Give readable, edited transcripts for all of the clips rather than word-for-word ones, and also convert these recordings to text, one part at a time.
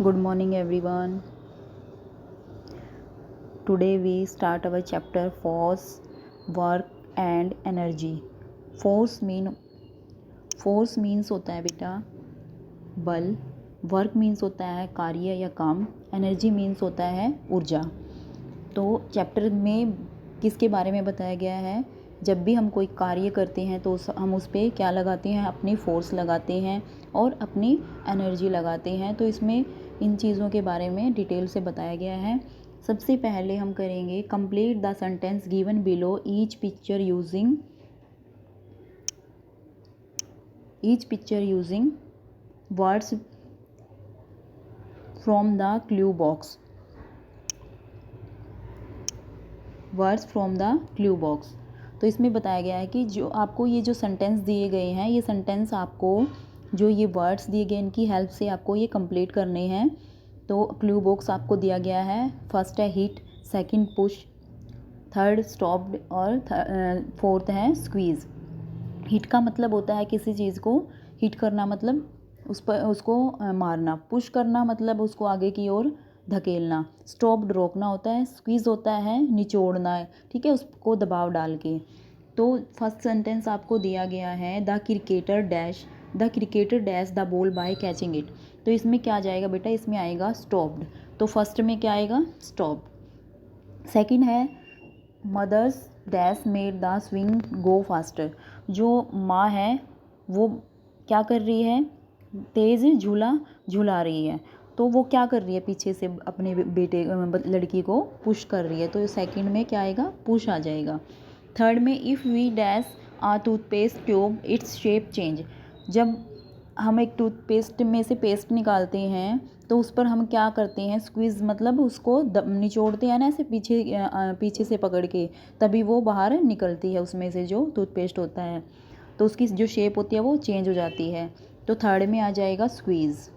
Good morning, everyone. Today we start our chapter force, work and energy. Force means होता है बेटा बल, work means होता है कार्य या काम, एनर्जी मीन्स होता है ऊर्जा। तो चैप्टर में किसके बारे में बताया गया है? जब भी हम कोई कार्य करते हैं तो हम उस पर क्या लगाते हैं? अपनी फोर्स लगाते हैं और अपनी एनर्जी लगाते हैं। तो इसमें इन चीज़ों के बारे में डिटेल से बताया गया है। सबसे पहले हम करेंगे complete the sentence given below each picture using words from the clue box. तो इसमें बताया गया है कि जो आपको ये जो सेंटेंस दिए गए हैं, ये सेंटेंस आपको जो ये वर्ड्स दिए गए इनकी हेल्प से आपको ये कंप्लीट करने हैं। तो क्लू बॉक्स आपको दिया गया है। फर्स्ट है hit, second push, third stopped और फोर्थ है स्क्वीज़। हिट का मतलब होता है किसी चीज़ को हिट करना, मतलब उसको मारना। पुश करना मतलब उसको आगे की ओर धकेलना। स्टॉप्ड रोकना होता है। स्क्वीज़ होता है निचोड़ना, ठीक है, उसको दबाव डाल के। तो फर्स्ट सेंटेंस आपको दिया गया है the cricketer dash the ball by catching it. तो इसमें क्या आ जाएगा बेटा? इसमें आएगा स्टॉप्ड। तो फर्स्ट में क्या आएगा? स्टॉप्ड। सेकंड है mother's dash made the swing go faster. जो माँ है वो क्या कर रही है? तेज़ झूला झूला रही है। तो वो क्या कर रही है? पीछे से अपने बेटे लड़की को पुश कर रही है। तो सेकंड में क्या आएगा? पुश आ जाएगा। थर्ड में if we dash a toothpaste tube its shape change. जब हम एक टूथपेस्ट में से पेस्ट निकालते हैं तो उस पर हम क्या करते हैं? स्क्वीज़, मतलब उसको निचोड़ते हैं ना, ऐसे पीछे से पकड़ के, तभी वो बाहर निकलती है उसमें से जो टूथपेस्ट होता है। तो उसकी जो शेप होती है वो चेंज हो जाती है। तो थर्ड में आ जाएगा स्क्वीज़।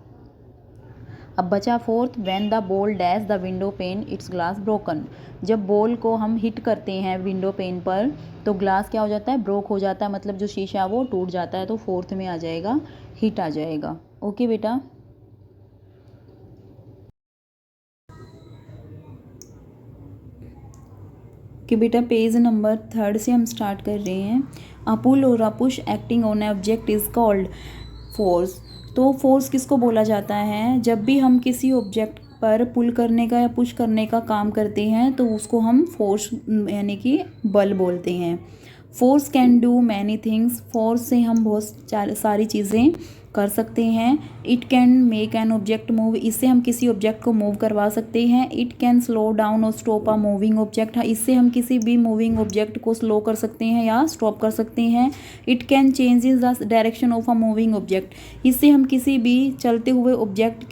अब बचा fourth, when the ball dash the window pane it's glass broken. जब बॉल को हम हिट करते हैं विंडो पेन पर तो ग्लास क्या हो जाता है? ब्रोक हो जाता है, मतलब जो शीशा वो टूट जाता है। तो फोर्थ में आ जाएगा हिट आ जाएगा। ओके बेटा। कि बेटा पेज नंबर 3 से हम स्टार्ट कर रहे हैं। अ पुल और a push acting on A object is called force. तो फोर्स किसको बोला जाता है? जब भी हम किसी ऑब्जेक्ट पर पुल करने का या पुश करने का काम करते हैं तो उसको हम फोर्स यानी कि बल बोलते हैं। Force can do many things. Force से हम बहुत सारी चीज़ें कर सकते हैं। It can make an object move. इससे हम किसी ऑब्जेक्ट को मूव करवा सकते हैं। इट कैन स्लो डाउन और स्टॉप अ मूविंग ऑब्जेक्ट। इससे हम किसी भी मूविंग ऑब्जेक्ट को स्लो कर सकते हैं या स्टॉप कर सकते हैं। It can change the direction of a moving object. इससे हम किसी भी चलते हुए ऑब्जेक्ट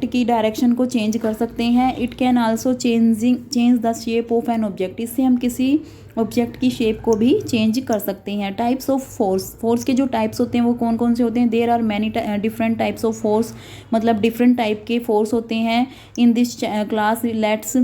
की डायरेक्शन को चेंज कर सकते हैं। It can also change the shape of an object. इससे हम किसी ऑब्जेक्ट की शेप को भी चेंज कर सकते हैं। टाइप्स ऑफ फोर्स के जो टाइप्स होते हैं वो कौन कौन से होते हैं? There are many different types of force, मतलब डिफरेंट टाइप के फोर्स होते हैं। In this class let's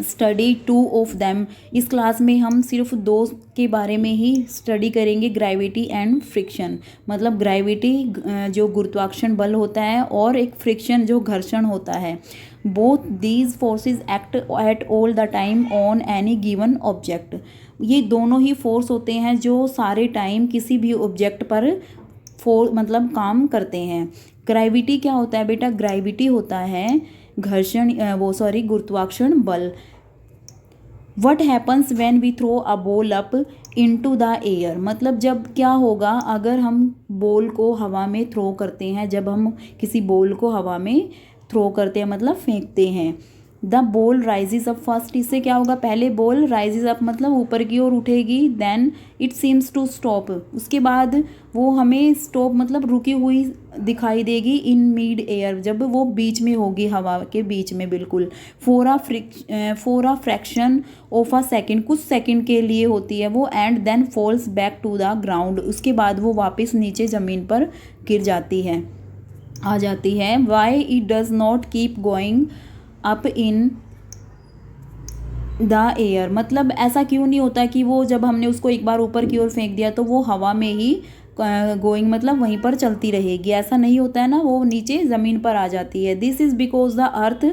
study 2 of them. इस क्लास में हम सिर्फ 2 के बारे में ही स्टडी करेंगे, ग्रेविटी एंड फ्रिक्शन। मतलब ग्रेविटी जो गुरुत्वाकर्षण बल होता है और एक फ्रिक्शन जो घर्षण होता है। Both these forces act at all the time on any given object. ये दोनों ही फोर्स होते हैं जो सारे टाइम किसी भी ऑब्जेक्ट पर मतलब काम करते हैं। ग्रेविटी क्या होता है बेटा? ग्रेविटी होता है गुरुत्वाकर्षण बल। What happens when we throw a ball up into the air. मतलब जब क्या होगा अगर हम बॉल को हवा में थ्रो करते हैं, जब हम किसी बॉल को हवा में थ्रो करते हैं मतलब फेंकते हैं। The ball rises up first. इससे क्या होगा? पहले बॉल राइजेज अप मतलब ऊपर की ओर उठेगी। Then it seems to stop. उसके बाद वो हमें स्टॉप मतलब रुकी हुई दिखाई देगी इन मिड एयर, जब वो बीच में होगी, हवा के बीच में बिल्कुल। For a fraction of a second, कुछ सेकेंड के लिए होती है वो। And then falls back to the ground. उसके बाद वो वापस नीचे ज़मीन पर गिर जाती है, आ जाती है। Why it does not keep going up in the air. मतलब ऐसा क्यों नहीं होता कि वो जब हमने उसको एक बार ऊपर की ओर फेंक दिया तो वो हवा में ही गोइंग मतलब वहीं पर चलती रहेगी, ऐसा नहीं होता है ना, वो नीचे ज़मीन पर आ जाती है। This is because the earth,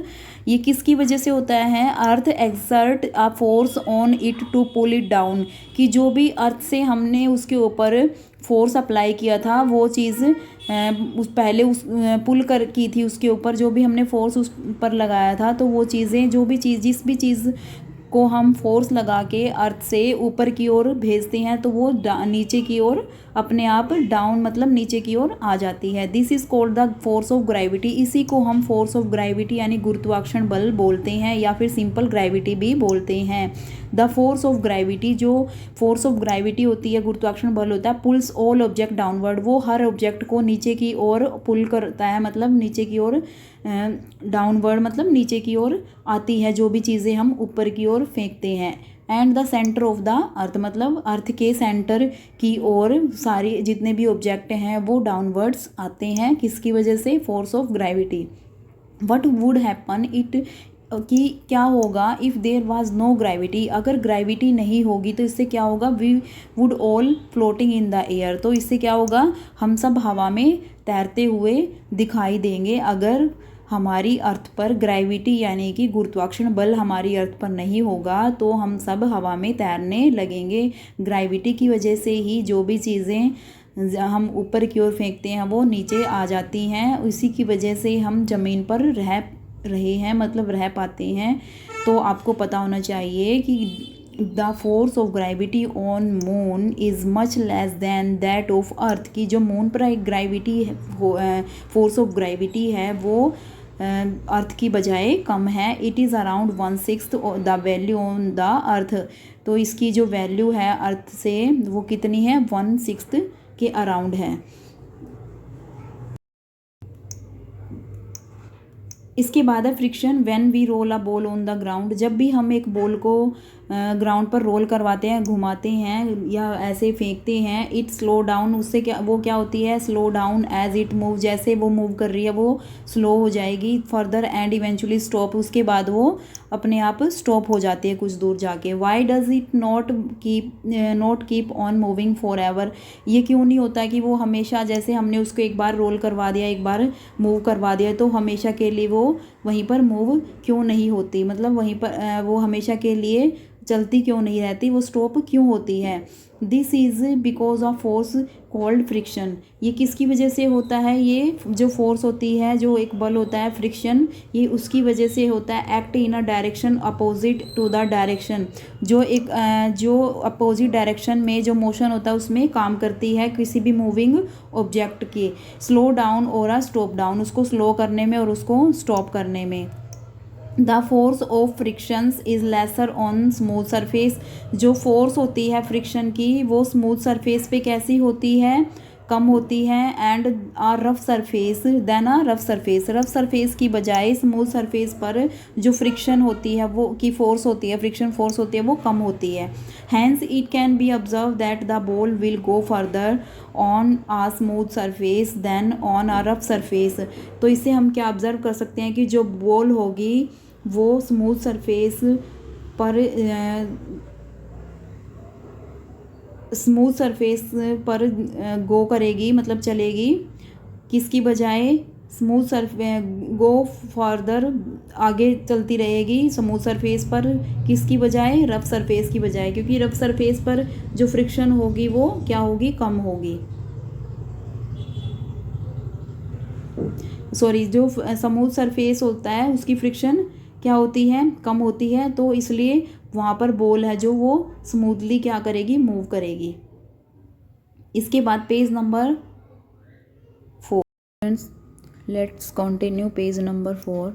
ये किसकी वजह से होता है, earth exert a force on it to pull it down, कि जो भी अर्थ से हमने उसके ऊपर फोर्स अप्लाई किया था वो चीज़ उस पहले उस पुल कर की थी उसके ऊपर, जो भी हमने फोर्स उस पर लगाया था, तो वो चीज़ें जो भी चीज़ जिस भी चीज़ को हम फोर्स लगा के अर्थ से ऊपर की ओर भेजते हैं तो वो नीचे की ओर अपने आप डाउन मतलब नीचे की ओर आ जाती है। This is called the force of gravity, इसी को हम फोर्स ऑफ ग्रेविटी यानी गुरुत्वाकर्षण बल बोलते हैं या फिर सिंपल ग्रेविटी भी बोलते हैं। द फोर्स ऑफ ग्रेविटी, जो फोर्स ऑफ ग्रेविटी होती है, गुरुत्वाकर्षण बल होता है, पुल्स ऑल ऑब्जेक्ट डाउनवर्ड, वो हर ऑब्जेक्ट को नीचे की ओर पुल करता है, मतलब नीचे की ओर डाउनवर्ड मतलब नीचे की ओर आती है जो भी चीज़ें हम ऊपर की ओर फेंकते हैं। And the centre of the earth, मतलब अर्थ के सेंटर की ओर सारी जितने भी ऑब्जेक्ट हैं वो डाउनवर्ड्स आते हैं, किसकी वजह से, force of gravity. What would happen it, कि क्या होगा, if there was no gravity, अगर ग्रेविटी नहीं होगी तो इससे क्या होगा, we would all floating in the air, तो इससे क्या होगा, हम सब हवा में तैरते हुए दिखाई देंगे। अगर हमारी अर्थ पर ग्रेविटी यानी कि गुरुत्वाकर्षण बल हमारी अर्थ पर नहीं होगा तो हम सब हवा में तैरने लगेंगे। ग्रेविटी की वजह से ही जो भी चीज़ें हम ऊपर की ओर फेंकते हैं वो नीचे आ जाती हैं, उसी की वजह से हम ज़मीन पर रह रहे हैं मतलब रह पाते हैं। तो आपको पता होना चाहिए कि the force of gravity on moon is much less than that of earth, की जो मून पर एक ग्रेविटी फोर्स ऑफ ग्रेविटी है वो अर्थ की बजाय कम है। It is around 1/6 the value on the earth, तो इसकी जो वैल्यू है अर्थ से वो कितनी है, 1/6 के अराउंड है। इसके बाद है friction when we roll a ball on the ground, जब भी हम एक बॉल को ग्राउंड पर रोल करवाते हैं, घुमाते हैं या ऐसे फेंकते हैं, इट स्लो डाउन, उससे क्या वो क्या होती है, slow down as it move, जैसे वो मूव कर रही है वो स्लो हो जाएगी फर्दर एंड इवेंचुअली स्टॉप, उसके बाद वो अपने आप स्टॉप हो जाती है कुछ दूर जाके। Why does it not keep on moving for ever, ये क्यों नहीं होता कि वो हमेशा, जैसे हमने उसको एक बार रोल करवा दिया, एक बार मूव करवा दिया तो हमेशा के लिए वो वहीं पर मूव क्यों नहीं होती, मतलब वहीं पर वो हमेशा के लिए चलती क्यों नहीं रहती, वो स्टॉप क्यों होती है। This is because of force called friction, ये किसकी वजह से होता है, ये जो फोर्स होती है, जो एक बल होता है फ्रिक्शन, ये उसकी वजह से होता है। Act in a direction opposite to the direction, जो अपोजिट डायरेक्शन में जो मोशन होता है उसमें काम करती है किसी भी मूविंग ऑब्जेक्ट की। स्लो डाउन और अ स्टॉप डाउन, उसको स्लो करने में और उसको स्टॉप करने में। The force of frictions is laser on smooth surface, जो फोर्स होती है फ्रिक्शन की वो स्मूथ सरफेस पे कैसी होती है, कम होती है। And a rough surface than a rough surface की बजाय स्मूथ सरफेस पर जो फ्रिक्शन होती है वो की फोर्स होती है, फ्रिक्शन फोर्स होती है वो कम होती है। Hence it can be observe that the ball will go further on a smooth surface than on a rough surface, तो इससे हम क्या ऑब्जर्व कर सकते हैं कि जो बॉल होगी वो स्मूथ सरफेस पर गो करेगी मतलब चलेगी, किसकी बजाय स्मूथ सरफेस गो फर्दर आगे चलती रहेगी स्मूथ सरफेस पर, किसकी बजाय, रफ सरफेस की बजाय, क्योंकि रफ सरफेस पर जो फ्रिक्शन होगी वो क्या होगी, कम होगी। सॉरी, जो स्मूथ सरफेस होता है उसकी फ्रिक्शन क्या होती है, कम होती है, तो इसलिए वहाँ पर बॉल है जो वो स्मूथली क्या करेगी, मूव करेगी। इसके बाद page number 4, friends let's continue page number 4।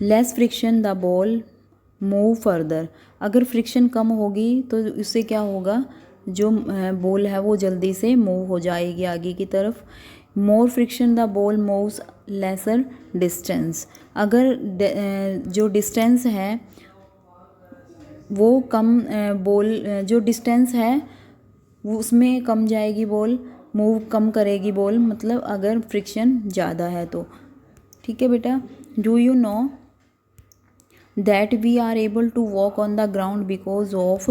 Less friction the ball move further, अगर फ्रिक्शन कम होगी तो इससे क्या होगा, जो बॉल है वो जल्दी से मूव हो जाएगी आगे की तरफ। More friction the ball moves lesser distance, अगर जो डिस्टेंस है वो कम, बॉल जो डिस्टेंस है वो उसमें कम जाएगी बॉल, मूव कम करेगी बॉल, मतलब अगर फ्रिक्शन ज़्यादा है तो। ठीक है बेटा, do you know that we are able to walk on the ground because of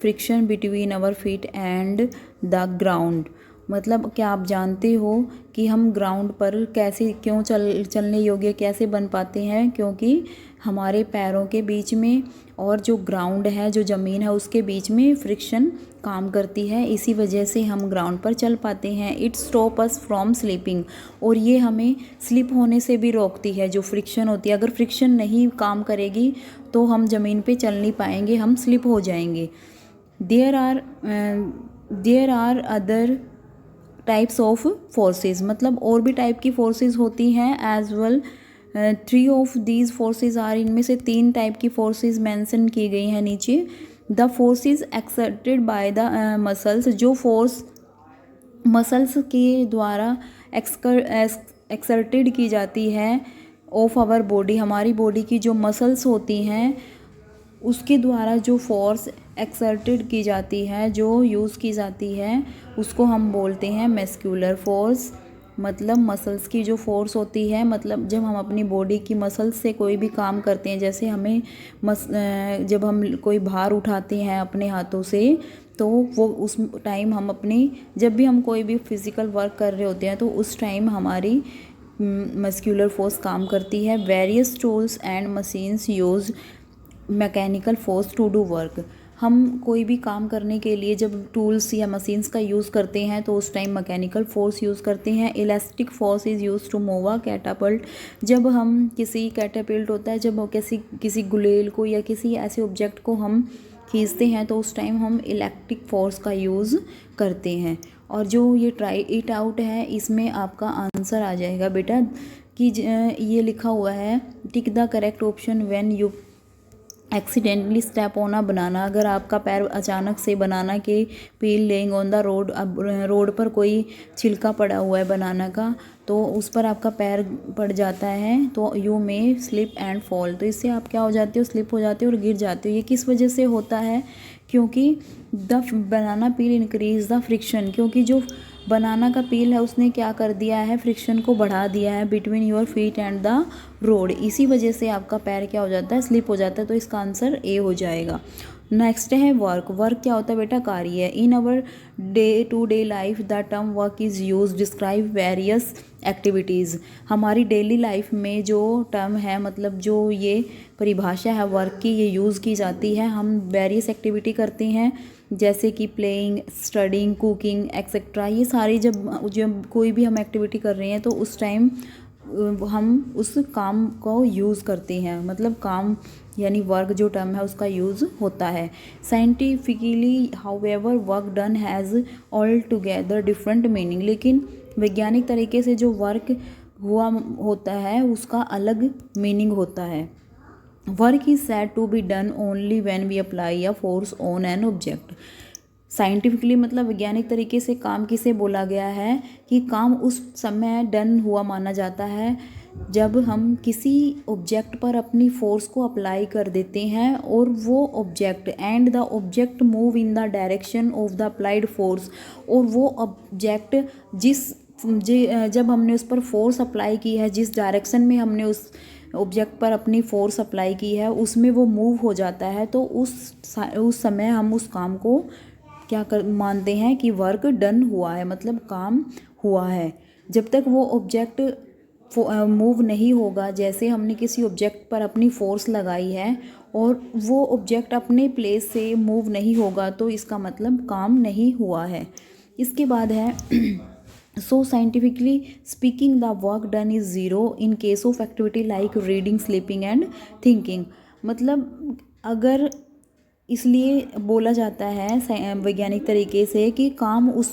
friction between our feet and the ground. मतलब क्या आप जानते हो कि हम ग्राउंड पर कैसे क्यों चलने योग्य कैसे बन पाते हैं? क्योंकि हमारे पैरों के बीच में और जो ग्राउंड है, जो ज़मीन है, उसके बीच में फ्रिक्शन काम करती है। इसी वजह से हम ग्राउंड पर चल पाते हैं। It stop us from sleeping, और ये हमें स्लिप होने से भी रोकती है। जो फ्रिक्शन होती है, अगर फ्रिक्शन नहीं काम करेगी तो हम ज़मीन पे चल नहीं पाएंगे, हम स्लिप हो जाएंगे। There are other types of forces, मतलब और भी टाइप की फोर्सेस होती हैं as well. 3 of these forces are, इनमें से 3 टाइप की फोर्सेस मेंशन की गई हैं नीचे। The forces exerted by the muscles, जो फोर्स मसल्स के द्वारा एक्सर्टेड की जाती है ऑफ आवर बॉडी, हमारी बॉडी की जो मसल्स होती हैं उसके द्वारा जो फोर्स एक्सर्टेड की जाती है, जो यूज़ की जाती है, उसको हम बोलते हैं मस्कुलर फोर्स। मतलब मसल्स की जो फोर्स होती है, मतलब जब हम अपनी बॉडी की मसल्स से कोई भी काम करते हैं, जैसे हमें जब हम कोई भार उठाते हैं अपने हाथों से, तो वो उस टाइम हम अपनी जब भी हम कोई भी फिज़िकल वर्क कर रहे होते हैं तो उस टाइम हमारी मस्कुलर फोर्स काम करती है। Various tools and machines use mechanical force to do work. हम कोई भी काम करने के लिए जब टूल्स या मशीन्स का यूज़ करते हैं तो उस टाइम मैकेनिकल फोर्स यूज़ करते हैं। Elastic force is use to move a catapult, जब हम किसी कैटापल्ट होता है, जब हम किसी गुलेल को या किसी ऐसे ऑब्जेक्ट को हम खींचते हैं तो उस टाइम हम इलेक्ट्रिक फोर्स का यूज़ करते हैं। और जो ये ट्राई इट आउट है, इसमें आपका आंसर आ जाएगा बेटा कि ये लिखा हुआ है tick the correct option when you accidentally step on a banana. अगर आपका पैर अचानक से बनाना के peel lying on the road, अब रोड पर कोई छिलका पड़ा हुआ है बनाना का, तो उस पर आपका पैर पड़ जाता है तो you may slip and fall. तो इससे आप क्या हो जाते हो? स्लिप हो जाते हो और गिर जाते हो। ये किस वजह से होता है? क्योंकि the banana peel increase the friction, क्योंकि जो बनाना का पील है उसने क्या कर दिया है? फ्रिक्शन को बढ़ा दिया है between your feet and the road. इसी वजह से आपका पैर क्या हो जाता है? स्लिप हो जाता है। तो इसका आंसर ए हो जाएगा। नेक्स्ट है वर्क। वर्क क्या होता है बेटा? कार्य। In our day to day life the term work is use describe various activities. हमारी डेली लाइफ में जो टर्म है, मतलब जो ये परिभाषा है वर्क की, ये यूज़ की जाती है। हम वेरियस एक्टिविटी करते हैं जैसे कि प्लेइंग, स्टडिंग, कुकिंग एक्सेट्रा। ये सारी जब कोई भी हम एक्टिविटी कर रहे हैं तो उस टाइम हम उस काम को यूज़ करते हैं। मतलब काम यानी वर्क जो टर्म है उसका यूज़ होता है। Scientifically however work done has all together different meaning, लेकिन वैज्ञानिक तरीके से जो वर्क हुआ होता है उसका अलग मीनिंग होता है। Work is said to be done only when we apply a force on an object. Scientifically मतलब वैज्ञानिक तरीके से काम किसे बोला गया है कि काम उस समय डन हुआ माना जाता है जब हम किसी ऑब्जेक्ट पर अपनी फोर्स को अप्लाई कर देते हैं और वो object and the object move in the direction of the applied force. और वो ऑब्जेक्ट जब हमने उस पर फोर्स अप्लाई की है, जिस डायरेक्शन में हमने उस ऑब्जेक्ट पर अपनी फोर्स अप्लाई की है उसमें वो मूव हो जाता है, तो उस समय हम उस काम को क्या मानते हैं कि वर्क डन हुआ है, मतलब काम हुआ है। जब तक वो ऑब्जेक्ट मूव नहीं होगा, जैसे हमने किसी ऑब्जेक्ट पर अपनी फोर्स लगाई है और वो ऑब्जेक्ट अपने प्लेस से मूव नहीं होगा तो इसका मतलब काम नहीं हुआ है। इसके बाद है so scientifically speaking the work done is zero in case of activity like reading, sleeping and thinking. मतलब अगर इसलिए बोला जाता है वैज्ञानिक तरीके से कि काम उस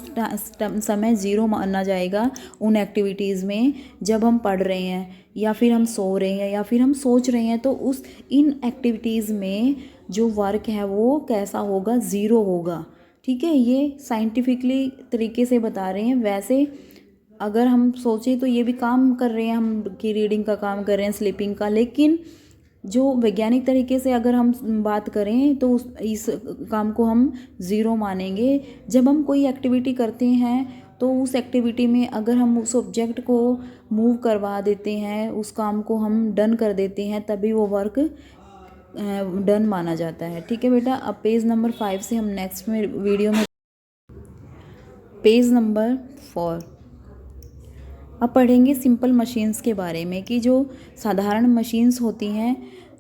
समय ज़ीरो माना जाएगा उन एक्टिविटीज़ में जब हम पढ़ रहे हैं या फिर हम सो रहे हैं या फिर हम सोच रहे हैं, तो इन एक्टिविटीज़ में जो वर्क है वो कैसा होगा? ज़ीरो होगा। ठीक है, ये साइंटिफिकली तरीके से बता रहे हैं। वैसे अगर हम सोचें तो ये भी काम कर रहे हैं हम कि रीडिंग का काम कर रहे हैं, स्लीपिंग का, लेकिन जो वैज्ञानिक तरीके से अगर हम बात करें तो इस काम को हम ज़ीरो मानेंगे। जब हम कोई एक्टिविटी करते हैं तो उस एक्टिविटी में अगर हम उस ऑब्जेक्ट को मूव करवा देते हैं, उस काम को हम डन कर देते हैं, तभी वो वर्क डन माना जाता है। ठीक है बेटा, अब पेज नंबर 5 से हम नेक्स्ट में वीडियो में पेज नंबर 4 अब पढ़ेंगे सिंपल मशीन्स के बारे में कि जो साधारण मशीन्स होती हैं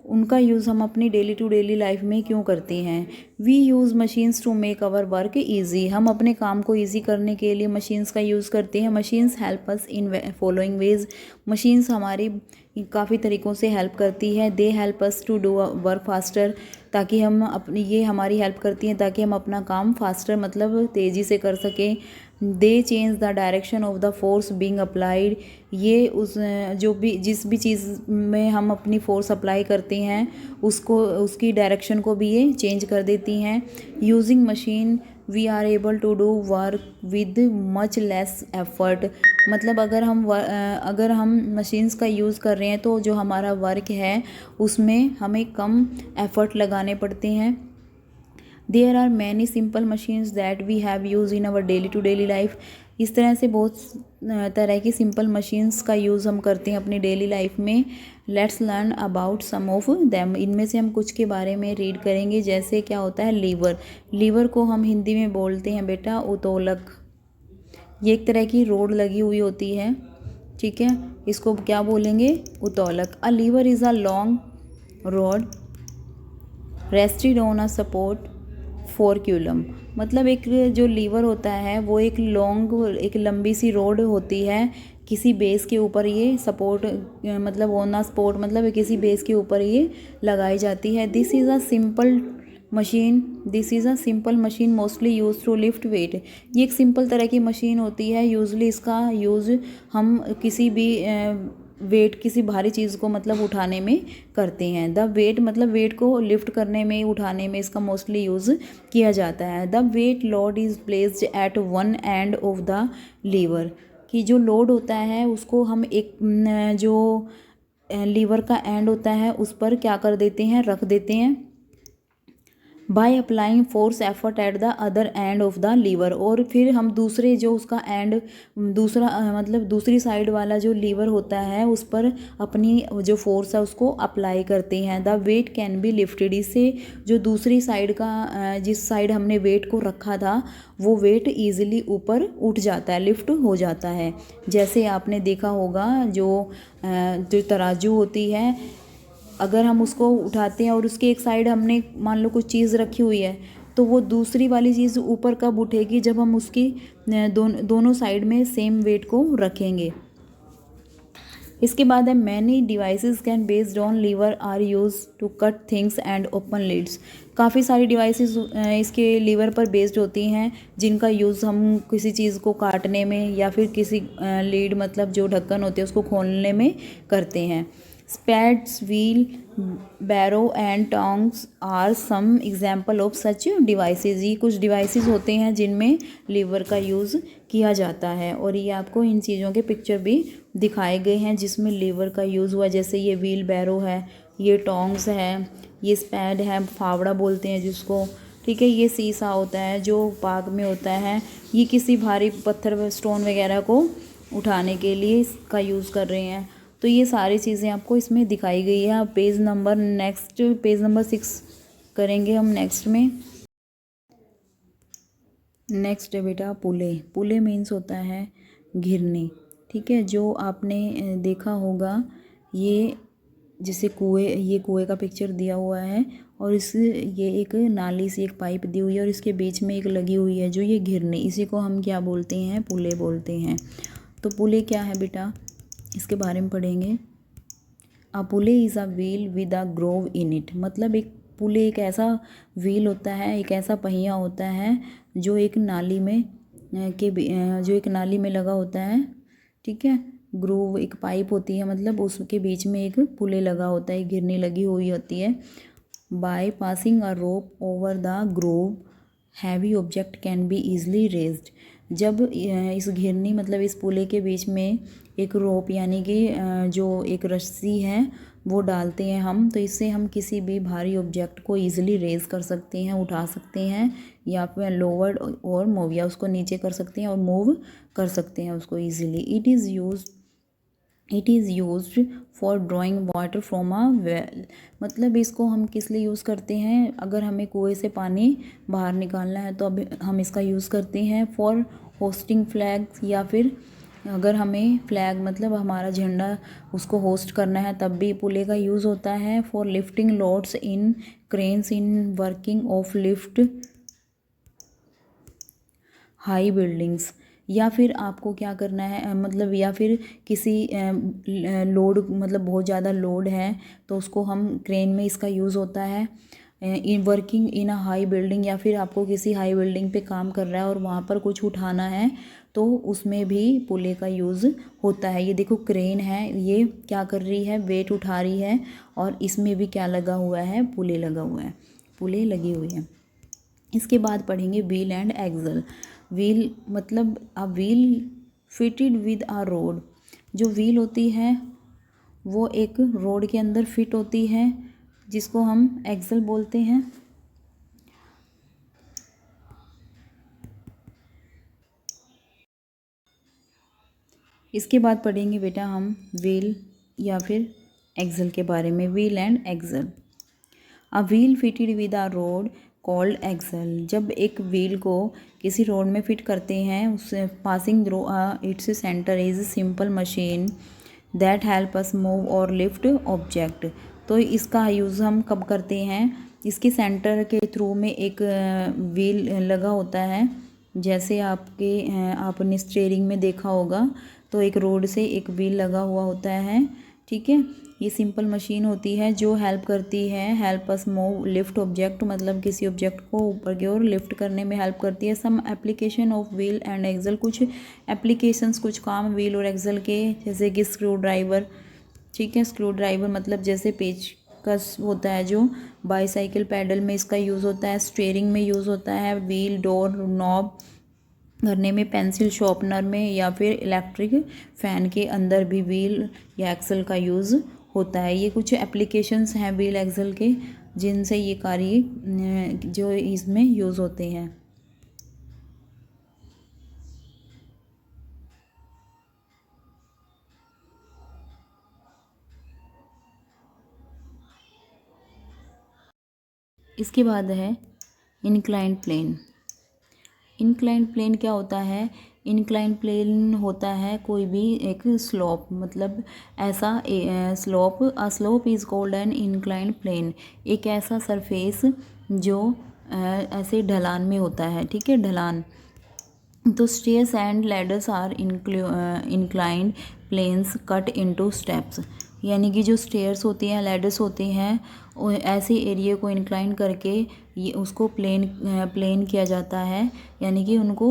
उनका यूज़ हम अपनी डेली टू डेली लाइफ में क्यों करते हैं। We use machines to make our work easy. हम अपने काम को ईजी करने के लिए मशीन्स का यूज़ करते हैं। Machines help us in following ways. Machines हमारी काफ़ी तरीक़ों से हेल्प करती है। They help us to do work faster, ताकि हम अपनी ये हमारी हेल्प करती हैं ताकि हम अपना काम फास्टर मतलब तेज़ी से कर सकें। दे change the direction of the force being applied. ये उस जो भी जिस भी चीज़ में हम अपनी फोर्स अप्लाई करते हैं उसको उसकी डायरेक्शन को भी ये चेंज कर देती हैं। Using machine we are able to do work with much less effort. मतलब अगर हम मशीन्स का यूज़ कर रहे हैं तो जो हमारा वर्क है उसमें हमें कम एफर्ट लगाने पड़ते हैं। There are many simple machines that we have use in our daily to daily life. इस तरह से बहुत तरह की सिंपल मशीन्स का यूज़ हम करते हैं अपनी डेली लाइफ में। Let's learn about some of them. इनमें से हम कुछ के बारे में रीड करेंगे। जैसे क्या होता है लीवर। लीवर को हम हिंदी में बोलते हैं बेटा उत्तोलक। ये एक तरह की रोड लगी हुई होती है, ठीक है, इसको क्या बोलेंगे उत्तोलक। A lever is a long rod rested on a support fulcrum. मतलब एक जो लीवर होता है वो एक लंबी सी रोड होती है, किसी बेस के ऊपर ये सपोर्ट मतलब ऑन अ सपोर्ट मतलब किसी बेस के ऊपर ये लगाई जाती है। This is a simple machine mostly use to lift weight. ये एक सिंपल तरह की मशीन होती है। यूजली इसका यूज़ हम किसी भी किसी भारी चीज़ को मतलब उठाने में करते हैं। द वेट मतलब वेट को लिफ्ट करने में उठाने में इसका मोस्टली यूज़ किया जाता है। The weight load is placed at one end of the lever. कि जो लोड होता है उसको हम जो लीवर का एंड होता है उस पर क्या कर देते हैं, रख देते हैं। By applying force effort at the other end of the lever. और फिर हम दूसरे जो उसका एंड मतलब दूसरी साइड वाला जो लीवर होता है उस पर अपनी जो फोर्स है उसको अप्लाई करते हैं। The weight can be lifted. इससे जो दूसरी साइड का जिस साइड हमने वेट को रखा था वो वेट ईजिली ऊपर उठ जाता है, लिफ्ट हो जाता है। जैसे आपने देखा होगा जो तराजू होती है, अगर हम उसको उठाते हैं और उसके एक साइड हमने मान लो कुछ चीज़ रखी हुई है तो वो दूसरी वाली चीज़ ऊपर कब उठेगी, जब हम उसकी दोनों साइड में सेम वेट को रखेंगे। इसके बाद है many devices can based on lever are use to cut things and open lids. काफ़ी सारी डिवाइसेस इसके लीवर पर बेस्ड होती हैं जिनका यूज़ हम किसी चीज़ को काटने में या फिर किसी लीड मतलब जो ढक्कन होते हैं उसको खोलने में करते हैं। Spades wheelbarrow and tongs are some example of such devices. ये कुछ डिवाइसेस होते हैं जिनमें लीवर का यूज़ किया जाता है और ये आपको इन चीज़ों के पिक्चर भी दिखाए गए हैं जिसमें लीवर का यूज़ हुआ। जैसे ये व्हील बैरो है, ये टोंग्स है, ये स्पैड है, फावड़ा बोलते हैं जिसको, ठीक है। ये सीसा होता है जो पाक में होता है, ये किसी भारी पत्थर स्टोन वगैरह को उठाने के लिए इसका यूज़ कर रहे हैं। तो ये सारी चीज़ें आपको इसमें दिखाई गई है। अब पेज नंबर 6 करेंगे हम नेक्स्ट में। नेक्स्ट है बेटा पुले। पुले मीन्स होता है घिरनी, ठीक है। जो आपने देखा होगा ये जैसे कुएं का पिक्चर दिया हुआ है और ये एक नाली सी एक पाइप दी हुई है और इसके बीच में एक लगी हुई है जो ये घिरनी, इसी को हम क्या बोलते हैं, पुले बोलते हैं। तो पुले क्या है बेटा, इसके बारे में पढ़ेंगे। A pulley is a wheel with a groove in it. मतलब एक पुले एक ऐसा व्हील होता है, एक ऐसा पहिया होता है जो एक नाली में लगा होता है, ठीक है। ग्रोव एक पाइप होती है, मतलब उसके बीच में एक पुले लगा होता है, घिरनी लगी हुई होती है। By passing a rope over the Grove heavy object can be easily raised. जब इस घिरनी मतलब इस पुले के बीच में एक रोप यानी कि जो एक रस्सी है वो डालते हैं हम, तो इससे हम किसी भी भारी ऑब्जेक्ट को ईजिली रेज कर सकते हैं, उठा सकते हैं, या फिर लोअर और मूव, या उसको नीचे कर सकते हैं और मूव कर सकते हैं उसको easily. It is use it is used for drawing water from a well. मतलब इसको हम किस लिए यूज़ करते हैं, अगर हमें कुएं से पानी बाहर निकालना है तो अब हम इसका यूज़ करते हैं। फॉर होस्टिंग फ्लैग्स, या फिर अगर हमें फ्लैग मतलब हमारा झंडा उसको होस्ट करना है तब भी पुले का यूज़ होता है। For lifting loads in cranes in working of lift high buildings, या फिर आपको क्या करना है मतलब या फिर किसी लोड मतलब बहुत ज़्यादा लोड है तो उसको हम क्रेन में इसका यूज़ होता है। In working in a high building, या फिर आपको किसी हाई बिल्डिंग पे काम कर रहा है और वहाँ पर कुछ उठाना है तो उसमें भी पुले का यूज़ होता है। ये देखो क्रेन है, ये क्या कर रही है, वेट उठा रही है, और इसमें भी क्या लगा हुआ है, पुले लगा हुआ है, पुले लगी हुई है। इसके बाद पढ़ेंगे व्हील एंड एक्सल। व्हील मतलब a wheel fitted with a rod. जो व्हील होती है वो एक रोड के अंदर फिट होती है जिसको हम एक्सल बोलते हैं। इसके बाद पढ़ेंगे बेटा हम व्हील या फिर एक्सल के बारे में। Wheel and axle. A wheel fitted with a rod called axle. जब एक व्हील को किसी रोड में फिट करते हैं, उससे passing through its centre is simple machine that help us move और लिफ्ट ऑब्जेक्ट। तो इसका यूज़ हम कब करते हैं, इसके सेंटर के थ्रू में एक व्हील लगा होता है। जैसे आपने स्टीयरिंग में देखा होगा तो एक रोड से एक व्हील लगा हुआ होता है, ठीक है। ये सिंपल मशीन होती है जो हेल्प करती है, help us move lift object, मतलब किसी ऑब्जेक्ट को ऊपर की ओर लिफ्ट करने में हेल्प करती है। Some application of wheel and axle. कुछ एप्लीकेशंस, कुछ काम व्हील और एक्सल के, जैसे कि स्क्रू ड्राइवर, ठीक है। स्क्रू ड्राइवर मतलब जैसे पेचकस होता है जो बाईसाइकिल पैडल में इसका यूज़ होता है, स्टीयरिंग में यूज़ होता है, व्हील डोर नॉब भरने में, पेंसिल शॉर्पनर में, या फिर इलेक्ट्रिक फ़ैन के अंदर भी व्हील या एक्सल का यूज़ होता है। ये कुछ एप्लीकेशंस हैं व्हील एक्सल के जिनसे ये कार्य जो इसमें यूज़ होते हैं। इसके बाद है इंक्लाइंड प्लेन। इंक्लाइंड प्लेन क्या होता है, इंक्लाइंड प्लेन होता है कोई भी एक स्लोप, मतलब ऐसा slope, a slope is called an inclined plane. एक ऐसा सरफेस जो ऐसे ढलान में होता है, ठीक है, ढलान। तो stairs and ladders are inclined planes cut into steps. यानी कि जो स्टेयर्स होती हैं, लैडर्स होती हैं, ऐसे एरिया को इंक्लाइन करके ये उसको प्लेन किया जाता है। यानी कि उनको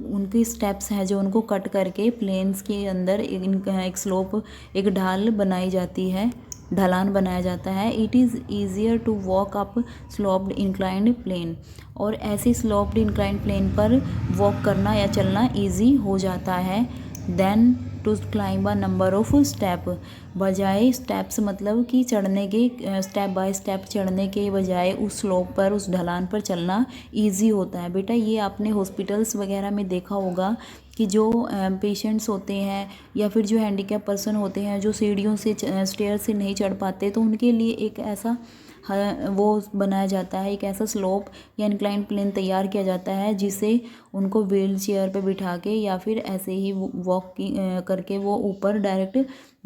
उनकी स्टेप्स हैं जो उनको कट करके प्लेन्स के अंदर एक स्लोप, एक ढाल बनाई जाती है, ढलान बनाया जाता है। It is easier to walk up sloped inclined plane. और ऐसे स्लोप्ड इंक्लाइंड प्लेन पर वॉक करना या चलना ईजी हो जाता है than to climb a number of step. बजाय स्टेप्स मतलब कि चढ़ने के, स्टेप बाय स्टेप चढ़ने के बजाय उस स्लोप पर, उस ढलान पर चलना ईजी होता है। बेटा ये आपने हॉस्पिटल्स वगैरह में देखा होगा कि जो पेशेंट्स होते हैं या फिर जो हैंडीकैप पर्सन होते हैं जो सीढ़ियों से, स्टेयर से नहीं चढ़ पाते, तो उनके लिए एक ऐसा वो बनाया जाता है, एक ऐसा स्लोप या इंक्लाइन प्लेन तैयार किया जाता है जिसे उनको व्हील चेयर पर बिठा के या फिर ऐसे ही वॉक करके वो ऊपर डायरेक्ट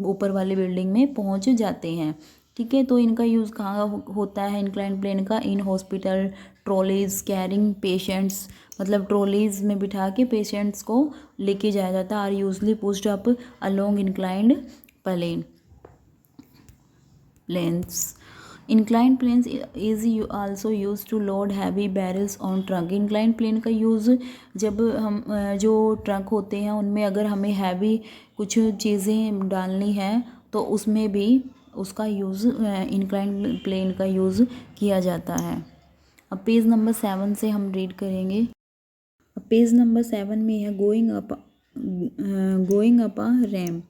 ऊपर वाली बिल्डिंग में पहुंच जाते हैं, ठीक है। तो इनका यूज़ कहाँ होता है इंक्लाइन प्लेन का, in hospital, trolleys carrying patients, मतलब ट्रॉलीज में बिठा के पेशेंट्स को लेके जाया जाता है। Are usually pushed up along inclined plane planes. Inclined planes is also used to load heavy barrels on truck. Inclined plane का यूज़ जब हम जो ट्रक होते हैं उनमें अगर हमें हैवी कुछ चीज़ें डालनी हैं तो उसमें भी उसका यूज़, इंक्लाइंड प्लेन का यूज़ किया जाता है। अब पेज नंबर 7 से हम रीड करेंगे। अब पेज नंबर 7 में है going up a RAM,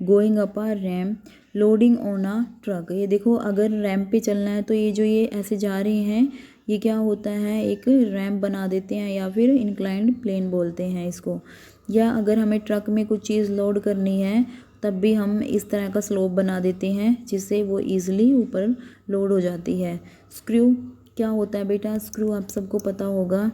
going up a RAM, loading on a truck. ये देखो अगर रैम्प पे चलना है तो ये ऐसे जा रहे हैं, ये क्या होता है, एक रैम्प बना देते हैं या फिर इंक्लाइंड प्लेन बोलते हैं इसको। या अगर हमें ट्रक में कुछ चीज़ लोड करनी है तब भी हम इस तरह का स्लोप बना देते हैं जिससे वो ईज़िली ऊपर लोड हो जाती है। स्क्रू क्या होता है बेटा? स्क्रू आप सबको पता होगा,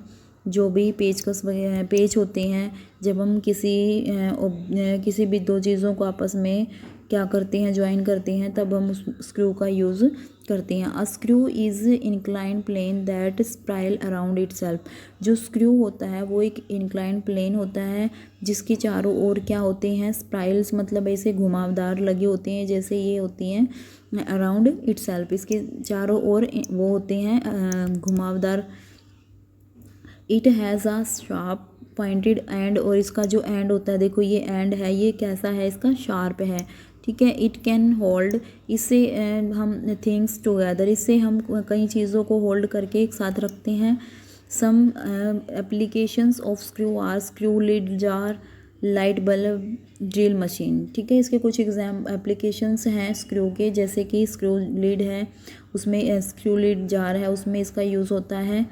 जो भी पेचकस वगैरह पेच होते हैं, जब हम किसी भी दो चीज़ों को आपस में क्या करते हैं, ज्वाइन करते हैं, तब हम उस स्क्रू का यूज़ करते हैं। A screw is incline plane that spiral around itself. जो स्क्रू होता है वो एक इंक्लाइन प्लेन होता है जिसके चारों ओर क्या होते हैं, स्पाइरल्स, मतलब ऐसे घुमावदार लगे होते हैं, जैसे ये होती हैं अराउंड इटसेल्फ, इसके चारों ओर वो होते हैं घुमावदार। It has a sharp pointed and, और इसका जो एंड होता है, देखो ये एंड है, ये कैसा है, इसका शार्प है, ठीक है। इट कैन होल्ड, इससे हम थिंग्स टुगेदर, इससे हम कई चीज़ों को होल्ड करके एक साथ रखते हैं। Some applications of screw are screw lid jar, light bulb, drill machine, ठीक है। इसके कुछ एप्लीकेशंस हैं स्क्रू के, जैसे कि स्क्रू लिड है, उसमें स्क्रू लिड जार है, उसमें इसका यूज़ होता है,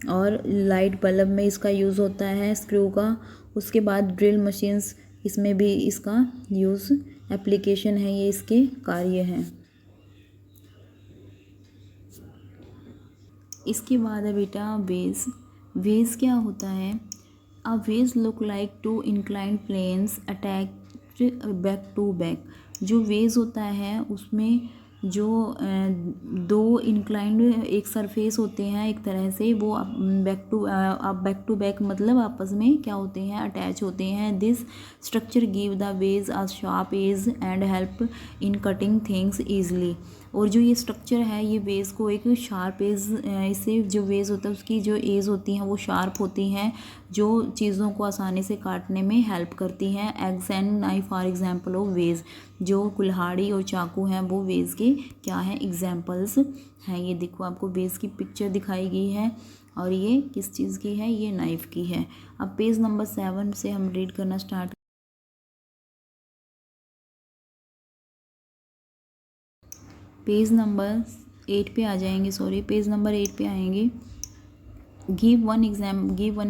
और लाइट बल्ब में इसका यूज़ होता है स्क्रू का। उसके बाद ड्रिल मशीन्स, इसमें भी इसका यूज़ एप्लीकेशन है, ये इसके कार्य हैं। इसके बाद है बेटा वेज। वेज क्या होता है? A wedge look like two inclined planes attached back to back. जो वेज होता है उसमें जो दो इंक्लाइंड एक सरफेस होते हैं एक तरह से, वो बैक टू बैक मतलब आपस में क्या होते हैं, अटैच होते हैं। This structure give the wedge a sharp edge and help in cutting things easily. और जो ये स्ट्रक्चर है, ये वेज को एक शार्प एज, इससे जो वेज होता है उसकी जो एज होती हैं वो शार्प होती हैं, जो चीज़ों को आसानी से काटने में हेल्प करती हैं। Eggs and knife for example of ways. जो कुल्हाड़ी और चाकू हैं वो वेज के क्या हैं, एग्जाम्पल्स हैं। ये देखो आपको वेज की पिक्चर दिखाई गई है, और ये किस चीज़ की है, ये नाइफ की है। अब पेज नंबर 7 से हम रीड करना स्टार्ट। पेज नंबर 8 पे आ जाएंगे, सॉरी पेज नंबर 8 पे आएंगे। Give one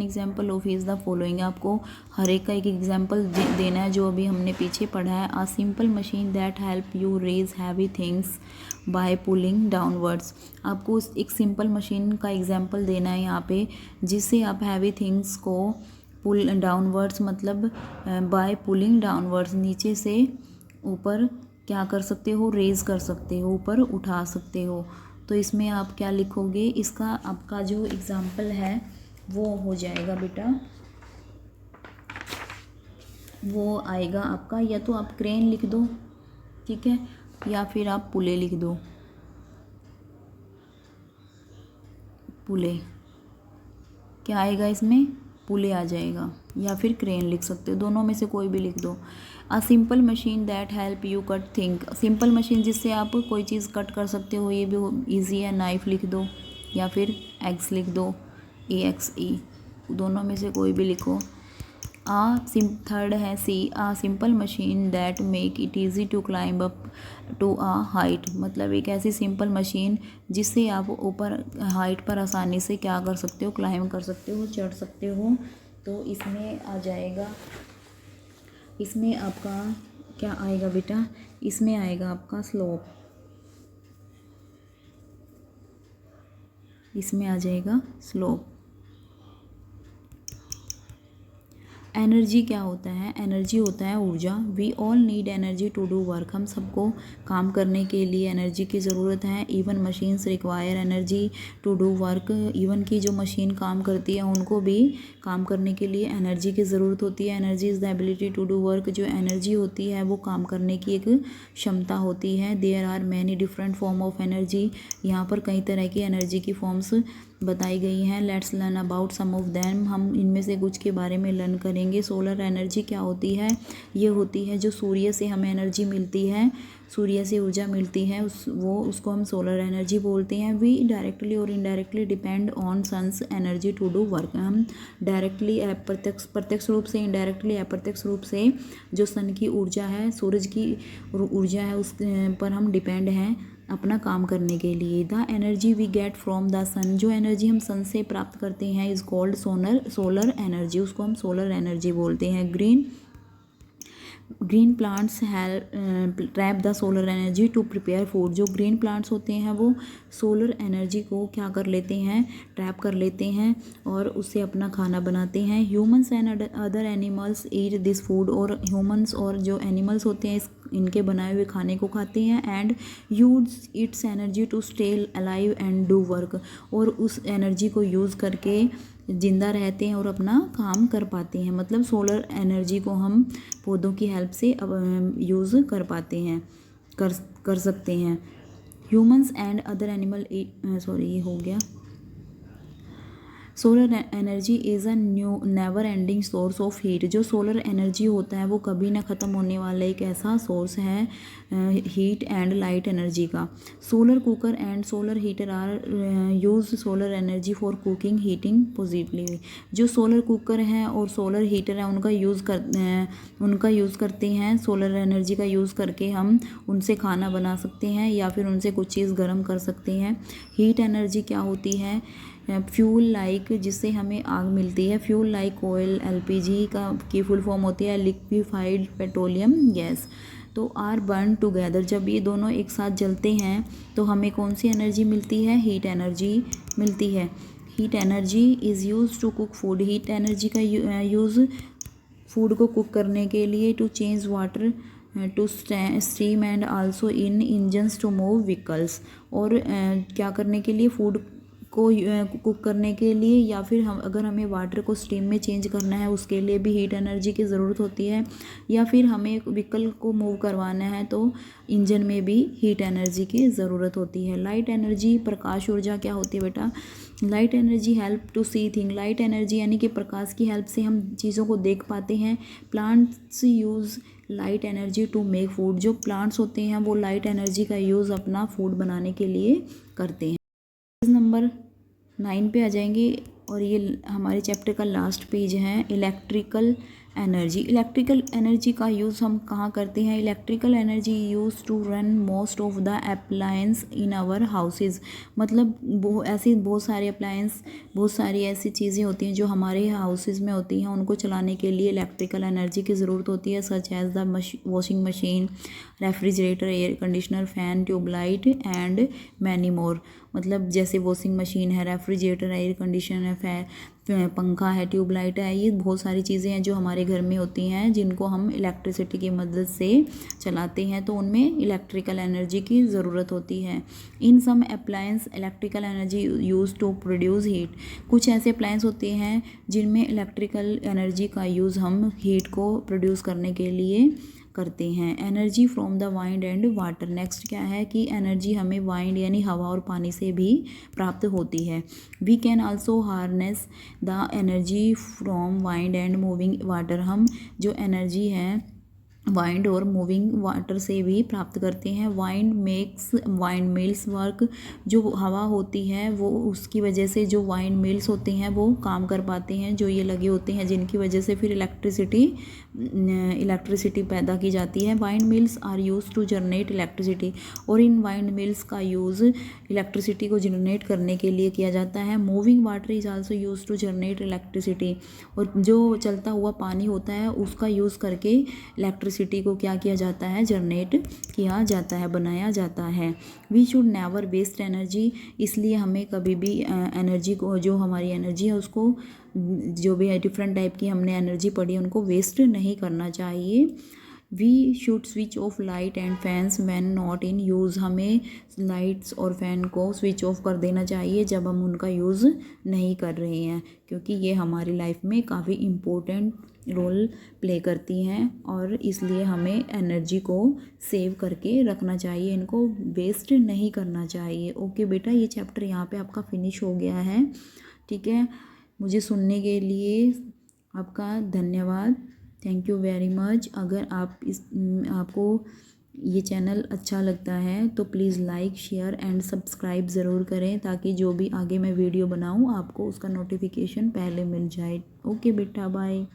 example of is the following. आपको हर एक का एक एग्जाम्पल देना है जो अभी हमने पीछे पढ़ा है। A simple machine that help you raise heavy things by pulling downwards. आपको एक सिंपल मशीन का एग्जाम्पल देना है यहाँ पे, जिससे आप हैवी थिंग्स को पुल डाउनवर्ड्स मतलब बाय पुलिंग डाउनवर्ड्स, नीचे से ऊपर क्या कर सकते हो, रेज कर सकते हो, ऊपर उठा सकते हो। तो इसमें आप क्या लिखोगे, इसका आपका जो एग्जाम्पल है वो हो जाएगा बेटा, वो आएगा आपका, या तो आप क्रेन लिख दो, ठीक है, या फिर आप पुले लिख दो, पुले क्या आएगा इसमें, पुले आ जाएगा, या फिर क्रेन लिख सकते हो, दोनों में से कोई भी लिख दो। अ simple machine that help you cut thing. Simple machine जिससे आप कोई चीज़ कट कर सकते हो, ये भी ईजी है, नाइफ लिख दो, या फिर एग्स लिख दो, AXE, दोनों में से कोई भी लिखो। थर्ड है C, a simple machine that make it easy to climb up to a height. मतलब एक ऐसी सिंपल मशीन जिससे आप ऊपर हाइट पर आसानी से क्या कर सकते हो, क्लाइंब कर सकते हो, चढ़ सकते हो। तो इसमें आ जाएगा, इसमें आपका क्या आएगा बेटा, इसमें आएगा आपका स्लोप, इसमें आ जाएगा स्लोप। एनर्जी क्या होता है, एनर्जी होता है ऊर्जा। We all need energy to do work. हम सबको काम करने के लिए एनर्जी की ज़रूरत है। Even machines require energy to do work. Even की जो मशीन काम करती है उनको भी काम करने के लिए एनर्जी की ज़रूरत होती है। Energy is the ability to do work. जो एनर्जी होती है वो काम करने की एक क्षमता होती है। There are many different form of energy. यहाँ पर कई तरह की एनर्जी की फॉर्म्स बताई गई हैं। Let's learn about some of them. हम इनमें से कुछ के बारे में लर्न करेंगे। सोलर एनर्जी क्या होती है, ये होती है जो सूर्य से हमें एनर्जी मिलती है, सूर्य से ऊर्जा मिलती है, उसको हम सोलर एनर्जी बोलते हैं। वी डायरेक्टली और indirectly depend on sun's energy to do work. हम डायरेक्टली प्रत्यक्ष रूप से, इनडायरेक्टली अप्रत्यक्ष रूप से जो सन की ऊर्जा है, सूरज की ऊर्जा है, उस पर हम डिपेंड हैं अपना काम करने के लिए। The energy we get from the sun, जो एनर्जी हम सन से प्राप्त करते हैं इज़ कॉल्ड सोलर एनर्जी, उसको हम सोलर एनर्जी बोलते हैं। Green plants trap the solar energy to prepare food, जो ग्रीन प्लांट्स होते हैं वो सोलर एनर्जी को क्या कर लेते हैं, ट्रैप कर लेते हैं और उससे अपना खाना बनाते हैं। Humans and other animals eat this food, और ह्यूमंस और जो एनिमल्स होते हैं इनके बनाए हुए खाने को खाते हैं। And use its energy to stay alive and do work, और उस एनर्जी को यूज़ करके जिंदा रहते हैं और अपना काम कर पाते हैं। मतलब सोलर एनर्जी को हम पौधों की हेल्प से यूज़ कर पाते हैं, कर सकते हैं। ह्यूमंस एंड अदर एनिमल ये हो गया। Solar energy is a never ending source of heat, जो सोलर एनर्जी होता है वो कभी ना ख़त्म होने वाला एक ऐसा सोर्स है हीट एंड लाइट एनर्जी का। Solar cooker and solar heater are use solar energy for cooking heating positively, जो सोलर कुकर हैं और सोलर हीटर है उनका यूज़ करते हैं। सोलर एनर्जी का यूज़ करके हम उनसे खाना बना सकते हैं या फिर उनसे कुछ चीज़ गर्म कर सकते हैं। हीट एनर्जी क्या होती है, फ्यूल लाइक, जिससे हमें आग मिलती है। फ्यूल लाइक ऑयल, एलपीजी की फुल फॉर्म होती है लिक्विफाइड पेट्रोलियम गैस। तो आर बर्न टुगेदर, जब ये दोनों एक साथ जलते हैं तो हमें कौन सी एनर्जी मिलती है, हीट एनर्जी मिलती है। Heat energy is use to cook food, heat energy का यूज़ फूड को कुक करने के लिए, to change water to steam and also in engines to move vehicles, और क्या करने के लिए, फूड को कुक करने के लिए, या फिर हम अगर हमें वाटर को स्टीम में चेंज करना है उसके लिए भी हीट एनर्जी की ज़रूरत होती है, या फिर हमें व्हीकल को मूव करवाना है तो इंजन में भी हीट एनर्जी की ज़रूरत होती है। लाइट एनर्जी, प्रकाश ऊर्जा क्या होती है बेटा, light energy help to see thing, light energy यानी कि प्रकाश की हेल्प से हम चीज़ों को देख पाते हैं। Plants use light energy to make food, जो प्लांट्स होते हैं वो लाइट एनर्जी का यूज़ अपना फूड बनाने के लिए करते हैं। नंबर 9 पे आ जाएंगे और ये हमारे चैप्टर का लास्ट पेज है, इलेक्ट्रिकल एनर्जी। इलेक्ट्रिकल एनर्जी का यूज़ हम कहाँ करते हैं, electrical energy use to run most of the appliance in our houses, मतलब बहुत सारे अप्लायंस, बहुत सारी ऐसी चीज़ें होती हैं जो हमारे हाउसेज में होती हैं, उनको चलाने के लिए इलेक्ट्रिकल एनर्जी की ज़रूरत होती है। Such as the washing machine, refrigerator, air conditioner, fan, tubelight and many more, मतलब जैसे वॉशिंग मशीन है, रेफ्रिजरेटर है, एयर कंडीशनर है, पंखा है, ट्यूबलाइट है, ये बहुत सारी चीज़ें हैं जो हमारे घर में होती हैं जिनको हम इलेक्ट्रिसिटी की मदद से चलाते हैं, तो उनमें इलेक्ट्रिकल एनर्जी की ज़रूरत होती है। In some appliance electrical energy use to produce heat, कुछ ऐसे अप्लायंस होते हैं जिनमें इलेक्ट्रिकल एनर्जी का यूज़ हम हीट को प्रोड्यूस करने के लिए करते हैं। Energy from the wind and water, next क्या है कि एनर्जी हमें वाइंड यानी हवा और पानी से भी प्राप्त होती है। We can also harness the energy from wind and moving water, हम जो एनर्जी है वाइंड और मूविंग वाटर से भी प्राप्त करते हैं। वाइंड मिल्स वर्क, जो हवा होती है वो उसकी वजह से जो वाइंड मिल्स होते हैं वो काम कर पाते हैं, जो ये लगे होते हैं जिनकी वजह से फिर इलेक्ट्रिसिटी पैदा की जाती है। Wind mills are use to generate electricity, और इन वाइंड मिल्स का यूज़ इलेक्ट्रिसिटी को जनरेट करने के लिए किया जाता है। Moving water is also use to generate electricity, और जो चलता हुआ पानी होता है उसका यूज़ करके इलेक्ट्रिसिटी को क्या किया जाता है, जनरेट किया जाता है, बनाया जाता है। We should never waste energy, इसलिए हमें कभी भी एनर्जी को, जो हमारी एनर्जी है उसको, जो भी है डिफरेंट टाइप की हमने एनर्जी पढ़ी है उनको वेस्ट नहीं करना चाहिए। We should switch off light and fans when not in use, हमें लाइट्स और फैन को स्विच ऑफ कर देना चाहिए जब हम उनका यूज़ नहीं कर रहे हैं, क्योंकि ये हमारी लाइफ में काफ़ी इम्पोर्टेंट रोल प्ले करती हैं और इसलिए हमें एनर्जी को सेव करके रखना चाहिए, इनको वेस्ट नहीं करना चाहिए। ओके बेटा, ये चैप्टर यहाँ पे आपका फिनिश हो गया है। ठीक है, मुझे सुनने के लिए आपका धन्यवाद, थैंक यू वेरी मच। अगर आपको ये चैनल अच्छा लगता है तो please like, share and subscribe ज़रूर करें, ताकि जो भी आगे मैं वीडियो बनाऊँ आपको उसका नोटिफिकेशन पहले मिल जाए। ओके बेटा, बाय।